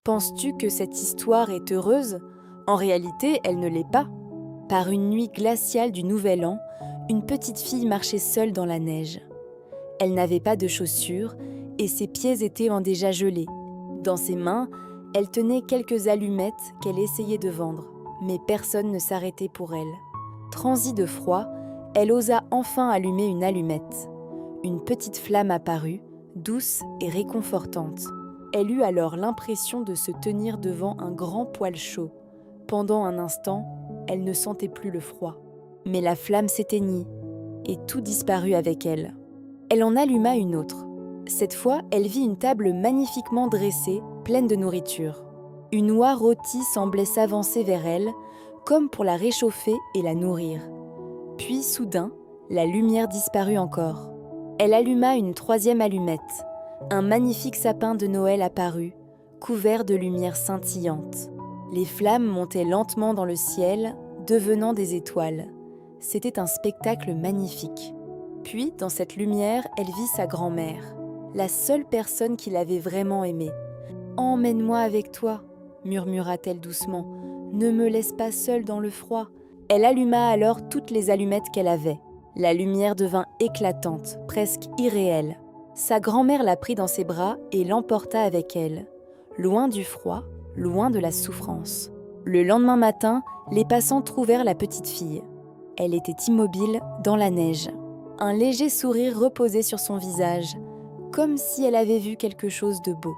Penses-tu que cette histoire est heureuse? En réalité, elle ne l'est pas. Par une nuit glaciale du Nouvel An, une petite fille marchait seule dans la neige. Elle n'avait pas de chaussures et ses pieds étaient en déjà gelés. Dans ses mains, elle tenait quelques allumettes qu'elle essayait de vendre, mais personne ne s'arrêtait pour elle. Transie de froid, elle osa enfin allumer une allumette. Une petite flamme apparut, douce et réconfortante. Elle eut alors l'impression de se tenir devant un grand poêle chaud. Pendant un instant, elle ne sentait plus le froid. Mais la flamme s'éteignit et tout disparut avec elle. Elle en alluma une autre. Cette fois, elle vit une table magnifiquement dressée, pleine de nourriture. Une oie rôtie semblait s'avancer vers elle, comme pour la réchauffer et la nourrir. Puis, soudain, la lumière disparut encore. Elle alluma une troisième allumette. Un magnifique sapin de Noël apparut, couvert de lumière scintillante. Les flammes montaient lentement dans le ciel, devenant des étoiles. C'était un spectacle magnifique. Puis, dans cette lumière, elle vit sa grand-mère, la seule personne qui l'avait vraiment aimée. « Emmène-moi avec toi », murmura-t-elle doucement. « Ne me laisse pas seule dans le froid. » Elle alluma alors toutes les allumettes qu'elle avait. La lumière devint éclatante, presque irréelle. Sa grand-mère la prit dans ses bras et l'emporta avec elle, loin du froid, loin de la souffrance. Le lendemain matin, les passants trouvèrent la petite fille. Elle était immobile dans la neige. Un léger sourire reposait sur son visage, comme si elle avait vu quelque chose de beau.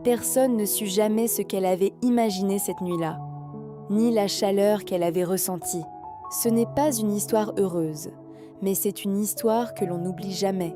Personne ne sut jamais ce qu'elle avait imaginé cette nuit-là, ni la chaleur qu'elle avait ressentie. Ce n'est pas une histoire heureuse, mais c'est une histoire que l'on n'oublie jamais.